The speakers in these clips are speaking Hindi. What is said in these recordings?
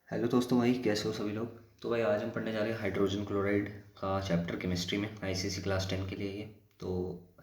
हेलो दोस्तों भाई, कैसे हो सभी लोग। तो भाई आज हम पढ़ने जा रहे हैं हाइड्रोजन क्लोराइड का चैप्टर केमिस्ट्री में, आईसीसी क्लास 10 के लिए ये। तो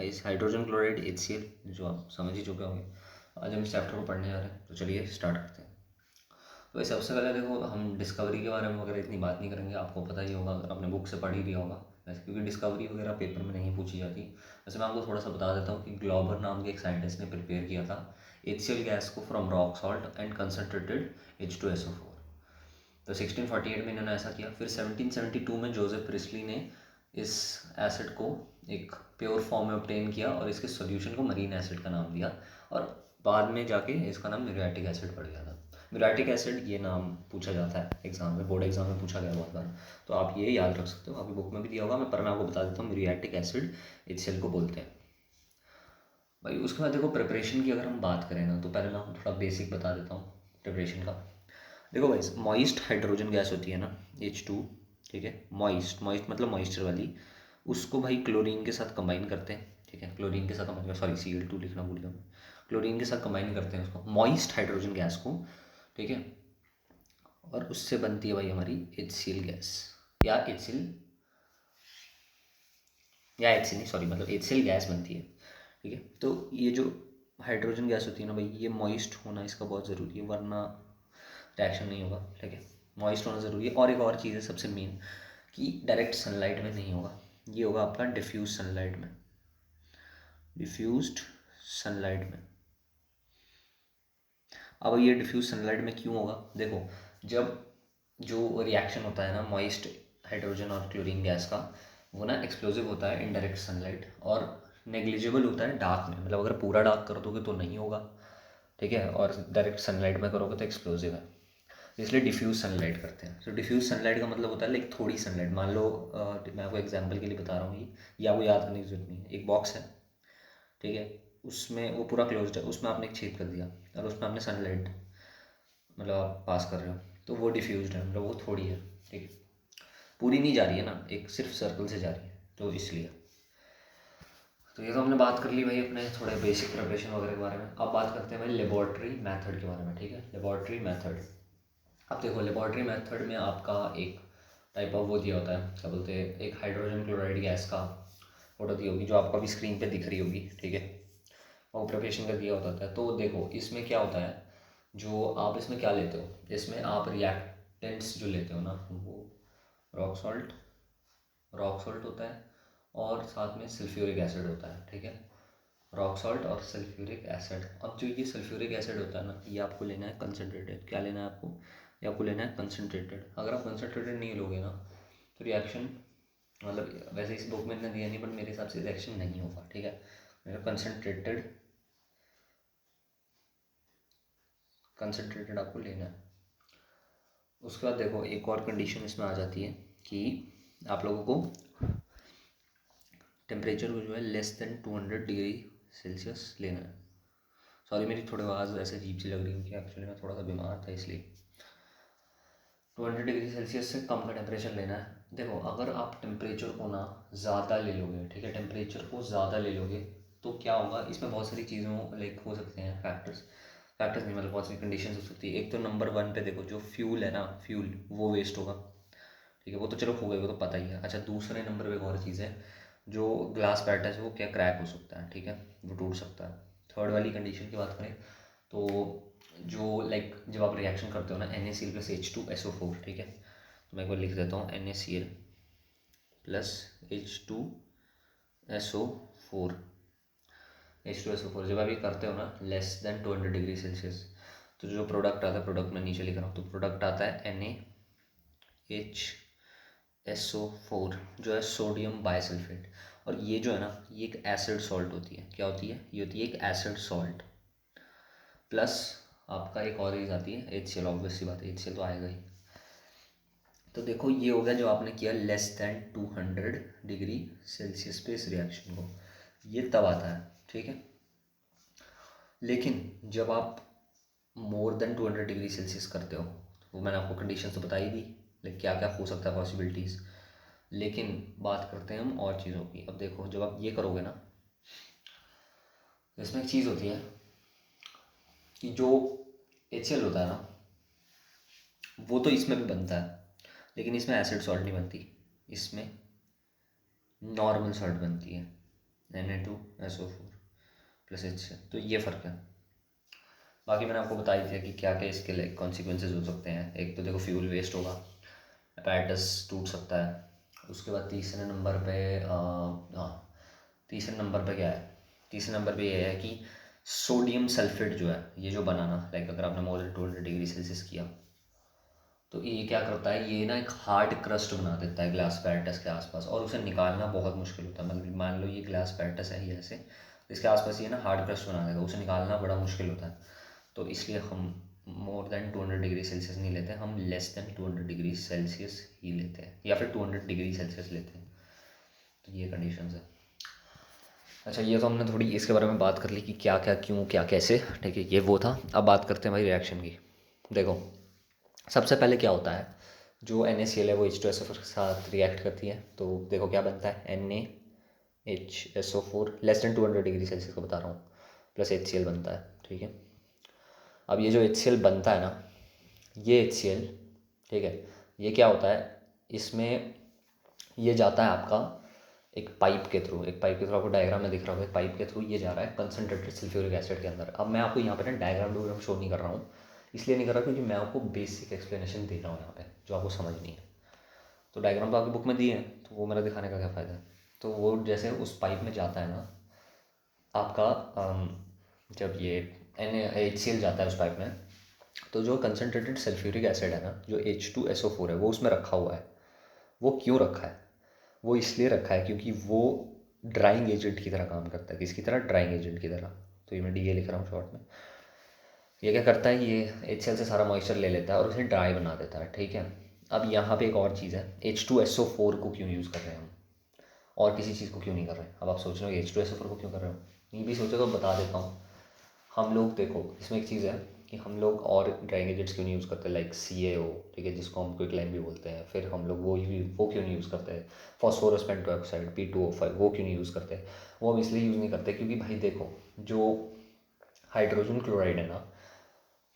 इस हाइड्रोजन क्लोराइड HCl जो आप समझ ही चुके होंगे, आज हम इस चैप्टर को पढ़ने जा रहे हैं। तो चलिए स्टार्ट करते हैं। तो भाई सबसे पहले देखो, हम डिस्कवरी के बारे में वगैरह इतनी बात नहीं करेंगे, आपको पता ही होगा अगर आपने बुक से पढ़ ही लिया होगा वैसे, क्योंकि डिस्कवरी वगैरह पेपर में नहीं पूछी जाती। वैसे मैं आपको थोड़ा सा बता देता हूँ कि ग्लोबर नाम के एक साइंटिस्ट ने प्रिपेयर किया था HCl गैस को from rock salt and concentrated H2SO4। तो 1648 में इन्होंने ऐसा किया। फिर 1772 में जोसेफ प्रिस्ली ने इस एसिड को एक प्योर फॉर्म में ऑब्टेन किया और इसके सॉल्यूशन को मरीन एसिड का नाम दिया, और बाद में जाके इसका नाम म्यूरियाटिक एसिड पड़ गया था। म्यूरियाटिक एसिड ये नाम पूछा जाता है एग्जाम में, बोर्ड एग्जाम में पूछा गया बहुत बार, तो आप ये याद रख सकते हो। आपकी बुक में भी दिया होगा, मैं आपको बता देता हूँ। म्यूरियाटिक एसिड HCl को बोलते हैं भाई। उसके बाद देखो, प्रिपरेशन की अगर हम बात करें ना, तो पहले मैं आपको थोड़ा बेसिक बता देता हूँ प्रिपरेशन का। देखो भाई, मॉइस्ट हाइड्रोजन गैस होती है ना, H2, ठीक है। मॉइस्ट मॉइस्ट मतलब मॉइस्चर वाली, उसको भाई क्लोरीन के साथ कंबाइन करते हैं, ठीक है। क्लोरीन के साथ कंबाइन, सॉरी Cl2 लिखना भूल गया मैं। क्लोरीन के साथ कंबाइन करते हैं उसको, मॉइस्ट हाइड्रोजन गैस को, ठीक है। और उससे बनती है भाई हमारी HCl गैस, या HCl, या HCl नहीं, सॉरी, मतलब HCl गैस बनती है, ठीक है। तो ये जो हाइड्रोजन गैस होती है ना भाई, ये मॉइस्ट होना इसका बहुत ज़रूरी है, वरना रिएक्शन नहीं होगा, ठीक है। मॉइस्ट होना ज़रूरी है। और एक और चीज़ है सबसे मेन, कि डायरेक्ट सनलाइट में नहीं होगा, ये होगा आपका डिफ्यूज सनलाइट में, डिफ्यूज्ड सनलाइट में। अब ये डिफ्यूज सनलाइट में क्यों होगा, देखो, जब जो रिएक्शन होता है ना मॉइस्ट हाइड्रोजन और क्लोरीन गैस का, वो ना एक्सप्लोजिव होता है इन डायरेक्ट सनलाइट, और नेग्लिजिबल होता है डार्क में, मतलब अगर पूरा डार्क कर दोगे तो नहीं होगा, ठीक है। और डायरेक्ट सनलाइट में करोगे तो एक्सप्लोजिव है, इसलिए डिफ्यूज सनलाइट करते हैं। तो डिफ्यूज सनलाइट का मतलब होता है लाइक थोड़ी सनलाइट, मान लो मैं आपको एग्जांपल के लिए बता रहा हूँ, ये आपको याद करने की जरूरत नहीं है। एक बॉक्स है, ठीक है, उसमें वो पूरा क्लोज्ड है, उसमें आपने एक छेद कर दिया और उसमें आपने सनलाइट मतलब आप पास कर रहे हो, तो वो डिफ्यूज्ड है, मतलब वो थोड़ी है, ठीक है। पूरी नहीं जा रही है ना, एक सिर्फ सर्कल से जा रही है, तो इसलिए। तो ये तो हमने बात कर ली भाई अपने थोड़े बेसिक प्रिपरेशन वगैरह के बारे में। अब बात करते हैं भाई लेबॉर्ट्री मेथड के बारे में, ठीक है। लेबॉर्ट्री मेथड, अब देखो, लेबॉर्ट्री मेथड में आपका एक टाइप ऑफ वो दिया होता है, क्या बोलते हैं, एक हाइड्रोजन क्लोराइड गैस का फोटो दी होगी, जो आपको अभी स्क्रीन पे दिख रही होगी, ठीक है। और प्रिपरेशन का दिया होता है। तो देखो इसमें क्या होता है, जो आप इसमें क्या लेते हो, इसमें आप रिएक्टेंट्स जो लेते हो ना, वो रॉक सॉल्ट, रॉक सॉल्ट होता है, और साथ में सल्फ्यूरिक एसिड होता है, ठीक है। रॉक सॉल्ट और सल्फ्यूरिक एसिड। अब जो ये सल्फ्यूरिक एसिड होता है ना, ये आपको लेना है कंसनट्रेटेड। क्या लेना है आपको, ये आपको लेना है कंसनट्रेटेड। अगर आप कंसनट्रेटेड नहीं लोगे ना, तो रिएक्शन, मतलब वैसे इस बुक में इतना दिया नहीं, बट मेरे हिसाब से रिएक्शन नहीं होगा, ठीक है। मेरा कंसनट्रेटेड, कंसनट्रेटेड आपको लेना है। उसके बाद देखो, एक और कंडीशन इसमें आ जाती है कि आप लोगों को टेम्परेचर को जो है <200 डिग्री सेल्सियस लेना है। सॉरी, मेरी थोड़ी आवाज़ ऐसे अजीब सी लग रही है, कि एक्चुअली मैं थोड़ा सा बीमार था, इसलिए 200 डिग्री सेल्सियस से कम का टेम्परेचर लेना है। देखो, अगर आप टेम्परेचर को ना ज़्यादा ले लोगे, ठीक है, टेम्परेचर को ज़्यादा ले लोगे, तो क्या होगा, इसमें बहुत सारी चीज़ों लाइक हो सकते हैं फैक्टर्स, फैक्टर्स नहीं मतलब बहुत सारी कंडीशंस हो सकती है। एक तो नंबर 1 पे देखो, जो फ्यूल है ना, फ्यूल वो वेस्ट होगा, ठीक है, वो तो चलो हो गई, वो तो पता ही है। अच्छा, दूसरे नंबर पे एक और चीज़ है, जो ग्लास पैटर्न है वो क्या क्रैक हो सकता है, ठीक है, वो टूट सकता है। थर्ड वाली कंडीशन की बात करें, तो जो लाइक जब आप रिएक्शन करते हो ना NaCl प्लस H2SO4, ठीक है, तो मैं एक बार लिख देता हूँ, NaCl प्लस H2SO4, H2SO4 जब आप ये करते हो ना <200 डिग्री सेल्सियस, तो जो प्रोडक्ट आता है, प्रोडक्ट में नीचे लिख रहा हूँ, तो प्रोडक्ट आता है NaHSO4, जो है सोडियम बाइसल्फेट। और ये जो है ना, ये एक एसिड सॉल्ट होती है। क्या होती है, ये होती है एक एसिड सॉल्ट, प्लस आपका एक और चीज़ आती है HCl, ऑब्वियस सी बात है, HCl तो आएगा ही। तो देखो, ये हो गया जो आपने किया <200 डिग्री सेल्सियस पे इस रिएक्शन को, ये तब आता है, ठीक है। लेकिन जब आप <200 डिग्री सेल्सियस करते हो, तो वो मैंने आपको कंडीशन तो बता ही दी, लेकिन क्या क्या हो सकता है पॉसिबिलिटीज़। लेकिन बात करते हैं हम और चीज़ों की। अब देखो, जब आप ये करोगे ना, इसमें एक चीज़ होती है कि जो HCl होता है ना, वो तो इसमें भी बनता है, लेकिन इसमें एसिड सॉल्ट नहीं बनती, इसमें नॉर्मल सॉल्ट बनती है, Na2SO4 प्लस H। तो ये फ़र्क है। बाकी मैंने आपको बता ही दिया कि क्या क्या इसके लाइक कॉन्सिक्वेंसेज हो सकते हैं। एक तो देखो फ्यूल वेस्ट होगा, अपैरेटस टूट सकता है। उसके बाद तीसरे नंबर पे हाँ, तीसरे नंबर पे क्या है, तीसरे नंबर पे ये है कि सोडियम सल्फेट जो है, ये जो बनाना लाइक अगर आपने मोर देन 200 डिग्री सेल्सियस किया तो ये क्या करता है, ये ना एक हार्ड क्रस्ट बना देता है ग्लास पैरेटस के आसपास, और उसे निकालना बहुत मुश्किल होता है। मतलब मान लो ये ग्लास पैरेटस है ये ऐसे, इसके आसपास ये ना हार्ड क्रस्ट बना देगा, उसे निकालना बड़ा मुश्किल होता है। तो इसलिए हम मोर देन 200 डिग्री सेल्सियस नहीं लेते, हम लेस देन 200 डिग्री सेल्सियस ही लेते हैं, या फिर 200 डिग्री सेल्सियस लेते हैं। तो ये कंडीशंस है। अच्छा, ये तो हमने थोड़ी इसके बारे में बात कर ली कि क्या क्या क्यों क्या कैसे, ठीक है, ये वो था। अब बात करते हैं भाई रिएक्शन की। देखो सबसे पहले क्या होता है, जो NaCl है वो H2SO4 के साथ रिएक्ट करती है, तो देखो क्या बनता है, NaHSO4 less than 200 degree Celsius को बता रहा हूँ, प्लस HCl बनता है, ठीक है। अब ये जो HCl बनता है ना, ये HCl, ठीक है, ये क्या होता है, इसमें ये जाता है आपका एक पाइप के थ्रू, आपको डायग्राम में दिख रहा होगा, एक पाइप के थ्रू ये जा रहा है कंसनट्रेटेड सल्फ्यूरिक एसिड के अंदर। अब मैं आपको यहाँ पे ना डायग्राम शो नहीं कर रहा हूँ, इसलिए नहीं कर रहा क्योंकि मैं आपको बेसिक एक्सप्लेनेशन दे रहा हूँ यहाँ पे जो आपको समझ नहीं है। तो डायग्राम तो आपकी बुक में दिए हैं, तो वो मेरा दिखाने का क्या फ़ायदा है। तो वो जैसे उस पाइप में जाता है ना आपका, जब ये HCl जाता है उस पाइप में, तो जो कंसनट्रेटेड सल्फ्यूरिक एसिड है ना, जो H2SO4 है, वो उसमें रखा हुआ है। वो क्यों रखा है, वो इसलिए रखा है क्योंकि वो ड्राइंग एजेंट की तरह काम करता है। किसकी तरह, ड्राइंग एजेंट की तरह। तो ये मैं DA लिख रहा हूँ शॉर्ट में। ये क्या करता है, ये HCl से सारा मॉइस्चर ले लेता है और उसे ड्राई बना देता है, ठीक है। अब यहाँ पे एक और चीज़ है, H2SO4 को क्यों यूज़ कर रहे हैं हम, और किसी चीज़ को क्यों नहीं कर रहे हैं। अब आप सोच रहे हो H2SO4 को क्यों कर रहे हो, नहीं भी सोचो तो बता देता हूँ। हम लोग देखो इसमें एक चीज़ है कि हम लोग और ड्राइंग एजेंट्स क्यों नहीं यूज़ करते, लाइक CaO, ठीक है, जिसको हम क्विकलाइम भी बोलते हैं। फिर हम लोग वो क्यों नहीं यूज़ करते, फॉस्फोरस पेंटोऑक्साइड P2O5, वो क्यों नहीं यूज़ करते। वो हम इसलिए यूज़ नहीं करते क्योंकि भाई देखो, जो हाइड्रोजन क्लोराइड है ना,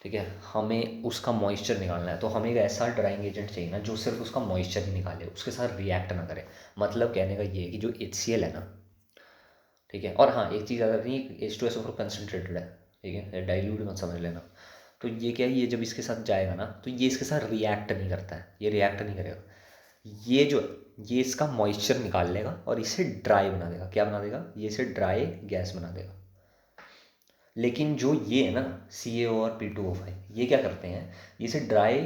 ठीक है, हमें उसका मॉइस्चर निकालना है, तो हमें एक ऐसा ड्राइंग एजेंट चाहिए ना जो सिर्फ उसका मॉइस्चर ही निकाले, उसके साथ रिएक्ट ना करे। मतलब कहने का ये है कि जो HCl है ना, ठीक है, और हाँ एक चीज़ याद रखनी, H2SO4 कंसनट्रेटेड है, ठीक है, डाइल्यूट मत समझ लेना। तो ये क्या है, ये जब इसके साथ जाएगा ना तो ये इसके साथ रिएक्ट नहीं करता है, ये रिएक्ट नहीं करेगा। ये जो ये इसका मॉइस्चर निकाल लेगा और इसे ड्राई बना देगा। क्या बना देगा, ये इसे ड्राई गैस बना देगा। लेकिन जो ये है ना CaO और P2O5, ये क्या करते हैं, ये इसे ड्राई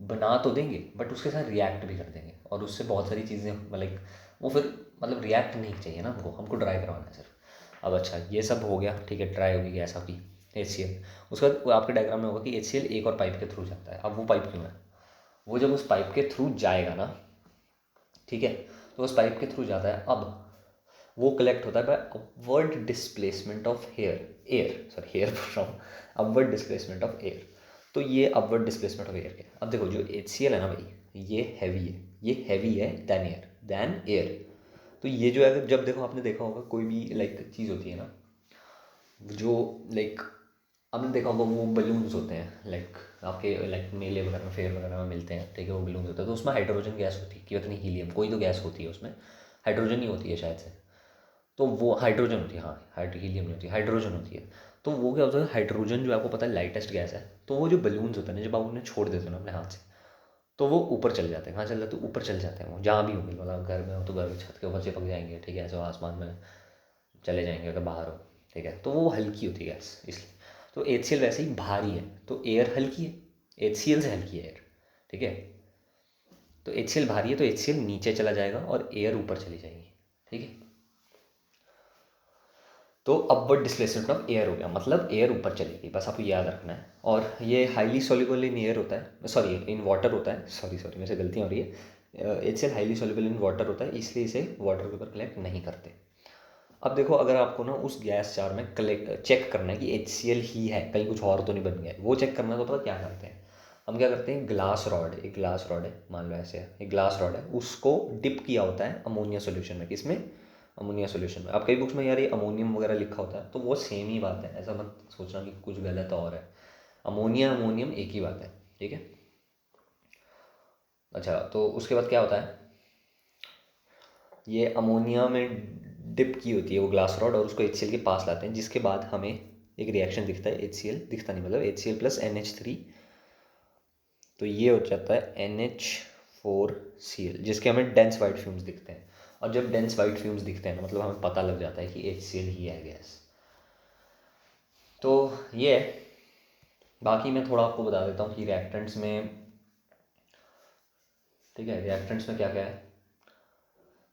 बना तो देंगे बट उसके साथ रिएक्ट भी कर देंगे, और उससे बहुत सारी चीज़ें मतलब वो फिर मतलब रिएक्ट नहीं चाहिए ना हमको ड्राई करवाना है सिर्फ। अब अच्छा ये सब हो गया, ठीक है, ड्राई होगी गैस आपकी HCl। उसके बाद वो आपके डायग्राम में होगा कि HCl एक और पाइप के थ्रू जाता है। अब वो पाइप क्यों है, वो जब उस पाइप के थ्रू जाएगा ना, ठीक है, तो उस पाइप के थ्रू जाता है। अब वो कलेक्ट होता है by upward displacement of air बोल रहा हूँ, अपवर्ड डिस्प्लेसमेंट ऑफ एयर। तो ये अपवर्ड डिस्प्लेसमेंट ऑफ एयर के, अब देखो जो HCl है ना भाई, ये हैवी है, ये हैवी है देन एयर। तो ये जो है, अगर जब देखो आपने देखा होगा कोई भी लाइक चीज़ होती है ना, जो लाइक आपने देखा होगा वो बलून्स होते हैं, लाइक आपके लाइक मेले वगैरह में, फेयर वगैरह में मिलते हैं, ठीक है, वो बलून्स होते हैं। तो उसमें हाइड्रोजन गैस होती है कि पता नहीं हीलियम, कोई तो गैस होती है उसमें, हाइड्रोजन ही होती है शायद से। तो वो हाइड्रोजन होती है, हाँ, हीलियम नहीं होती, हाइड्रोजन होती है। तो वो क्या होता है, हाइड्रोजन जो आपको पता है लाइटेस्ट गैस है। तो वो जो बलून्स होते हैं ना, जब आप उन्हें छोड़ देते हो ना अपने हाथ से, तो वो ऊपर चले जाते हैं। कहाँ चल जाते हैं, ऊपर चले जाते हैं। वो जहाँ भी होंगे, मतलब घर में हो तो घर की छत के ऊपर चिपक जाएंगे, ठीक है, ऐसे आसमान में चले जाएंगे अगर बाहर हो, ठीक है। तो वो हल्की होती है गैस, इसलिए। तो HCl वैसे ही भारी है, तो एयर हल्की है, HCl से हल्की है एयर, ठीक है। तो HCl भारी है तो HCl नीचे चला जाएगा और एयर ऊपर चली जाएगी, ठीक है। तो अपवर्ड डिस्प्लेसमेंट ऑफ एयर हो गया, मतलब एयर ऊपर चलेगी, बस आपको याद रखना है। और ये हाईली सॉल्युबल इन एयर होता है, सॉरी इन वाटर होता है, सॉरी मेरे से गलतियाँ हो रही है। HCl highly soluble in water होता है, इसलिए इसे वाटर के ऊपर कलेक्ट नहीं करते। अब देखो, अगर आपको ना उस गैस जार में चेक करना है कि HCl ही है, कहीं कुछ और तो नहीं बन गया है, वो चेक करना, तो पता क्या करते हैं हम, क्या करते हैं, एक ग्लास रॉड है, मान लो ऐसे है, एक ग्लास रॉड है, उसको डिप किया होता है अमोनिया सोल्यूशन में। किसमें, अमोनिया सोल्यूशन में। अब कई बुक्स में यार ये अमोनियम वगैरह लिखा होता है, तो वो सेम ही बात है, ऐसा मत सोचना कि कुछ गलत और है। अमोनिया अमोनियम एक ही बात है, ठीक है। अच्छा, तो उसके बाद क्या होता है, ये अमोनिया में डिप की होती है वो ग्लास रॉड, और उसको HCl के पास लाते हैं, जिसके बाद हमें एक रिएक्शन दिखता है, HCl दिखता नहीं, मतलब HCl प्लस NH3, तो ये हो जाता है NH4Cl, जिसके हमें डेंस वाइट फ्यूम्स दिखते हैं। और जब डेंस वाइट फ्यूम्स दिखते हैं ना, मतलब हमें पता लग जाता है कि HCl ही है गैस। तो ये है। बाकी मैं थोड़ा आपको बता देता हूँ कि रिएक्टेंट्स में, ठीक है, रिएक्टेंट्स में क्या क्या है।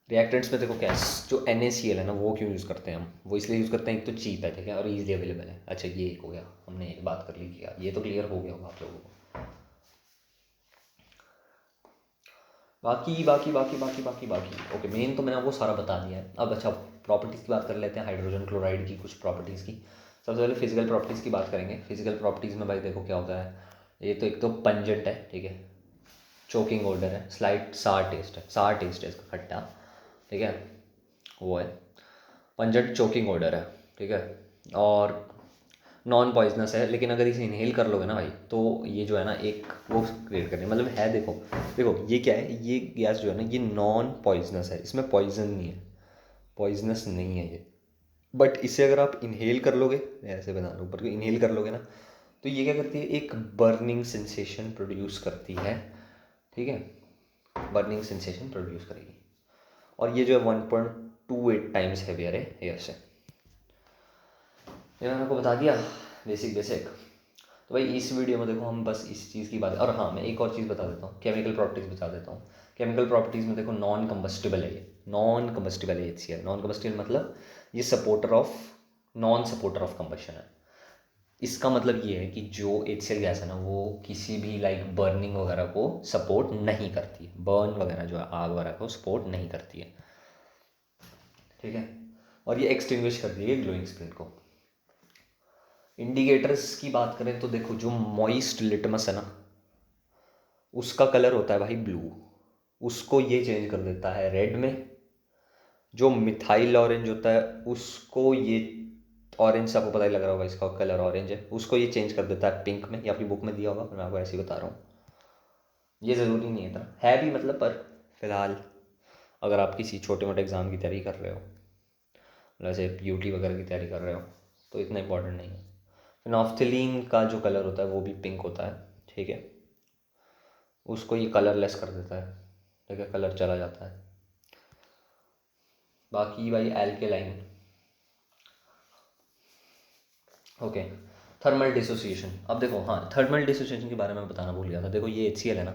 रिएक्टेंट्स में देखो क्या है, जो NaCl है ना, वो क्यों यूज़ करते हैं हम, वो इसलिए यूज़ करते हैं, एक तो चीप है, ठीक है, और ईजिली अवेलेबल है। अच्छा, ये एक हो गया, हमने एक बात कर ली, किया, ये तो क्लियर हो गया होगा आप लोगों को। बाकी बाकी बाकी बाकी बाकी बाकी ओके, मेन तो मैंने आपको सारा बता दिया है। अब अच्छा, प्रॉपर्टीज़ की बात कर लेते हैं, हाइड्रोजन क्लोराइड की कुछ प्रॉपर्टीज़ की। सबसे पहले फिजिकल प्रॉपर्टीज़ की बात करेंगे। फिजिकल प्रॉपर्टीज़ में भाई देखो क्या होता है, ये तो एक तो पंजेंट है, ठीक है, चोकिंग ऑर्डर है, स्लाइट सार टेस्ट है, सार टेस्ट है इसका, खट्टा, ठीक है, वो है। पंजेंट चोकिंग ऑर्डर है, ठीक है, और नॉन पॉइजनस है। लेकिन अगर इसे इनहेल कर लोगे ना भाई, तो ये जो है ना एक वो क्रिएट करने, मतलब है, देखो देखो ये क्या है, ये गैस जो है ना, ये नॉन पॉइजनस है, इसमें पॉइजन नहीं है, पॉइजनस नहीं है ये। बट इसे अगर आप इनहेल कर लोगे, मैं ऐसे बता रहा हूँ, ऊपर इनहेल कर लोगे ना, तो ये क्या करती है, एक बर्निंग सेंसेशन प्रोड्यूस करती है, ठीक है, बर्निंग सेंसेशन प्रोड्यूस करेगी। और ये जो है 1.28 टाइम्स हैवियर है एयर से। ये मैंने आपको बता दिया बेसिक बेसिक। तो भाई इस वीडियो में देखो हम बस इस चीज़ की बात, और हाँ मैं एक और चीज़ बता देता हूँ, केमिकल प्रॉपर्टीज़ बता देता हूँ। केमिकल प्रॉपर्टीज़ में देखो नॉन कम्बस्टिबल है, ये नॉन कम्बस्टिबल है HCl। नॉन कम्बस्टिबल मतलब ये supporter of, non supporter of combustion है। इसका मतलब ये है कि जो HCl गैस है ना, वो किसी भी लाइक बर्निंग वगैरह को सपोर्ट नहीं करती है, बर्न वगैरह जो है, आग वगैरह को सपोर्ट नहीं करती है, ठीक है, और ये एक्सटिंग्विश कर दी है ग्लोइंग स्प्लिट को। इंडिकेटर्स की बात करें तो देखो, जो मॉइस्ट लिटमस है ना, उसका कलर होता है भाई ब्लू, उसको ये चेंज कर देता है रेड में। जो मिथाइल ऑरेंज होता है, उसको ये, ऑरेंज आपको पता ही लग रहा होगा, इसका कलर ऑरेंज है, उसको ये चेंज कर देता है पिंक में। ये आपकी बुक में दिया होगा, मैं आपको ऐसे ही बता रहा हूँ, ये ज़रूरी नहीं है इतना है भी, मतलब, पर फिलहाल अगर आप किसी छोटे मोटे एग्ज़ाम की तैयारी कर रहे हो, जैसे UT वगैरह की तैयारी कर रहे हो, तो इतना इंपॉर्टेंट नहीं है। फिनोल्फ्थलीन का जो कलर होता है वो भी पिंक होता है, ठीक है, उसको ये कलरलेस कर देता है, ठीक है, कलर चला जाता है। बाकी भाई एल्केलाइन, ओके, थर्मल डिसोसिएशन। अब देखो, हाँ, थर्मल डिसोसिएशन के बारे में बताना भूल गया था। देखो ये HCl है ना,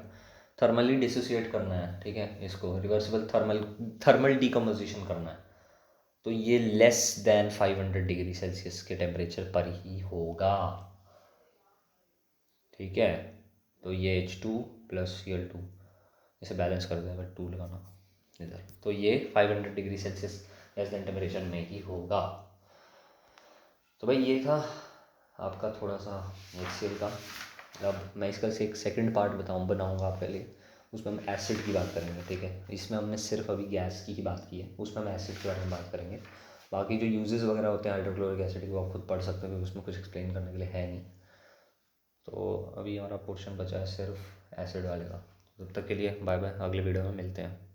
थर्मली डिसोसिएट करना है, ठीक है, इसको रिवर्सिबल थर्मल थर्मल डिकम्पोजिशन करना है, तो ये लेस देन 500 डिग्री सेल्सियस के टेम्परेचर पर ही होगा, ठीक है। तो ये H2 प्लस Cl2, इसे बैलेंस कर देगा, 2 लगाना इधर, तो ये 500 degree Celsius less than temperature में ही होगा। तो भाई ये था आपका थोड़ा सा HCl का। अब मैं इसका से एक सेकंड पार्ट बनाऊंगा आपके लिए, उसमें हम एसिड की बात करेंगे, ठीक है। इसमें हमने सिर्फ अभी गैस की ही बात की है, उसमें हम एसिड के बारे में बात करेंगे। बाकी जो यूजेस वगैरह होते हैं हाइड्रोक्लोरिक एसिड के, वो आप खुद पढ़ सकते हो, क्योंकि उसमें कुछ एक्सप्लेन करने के लिए है नहीं। तो अभी हमारा पोर्शन बचा है सिर्फ एसिड वाले का। तब तक के लिए बाय बाय, अगले वीडियो में मिलते हैं।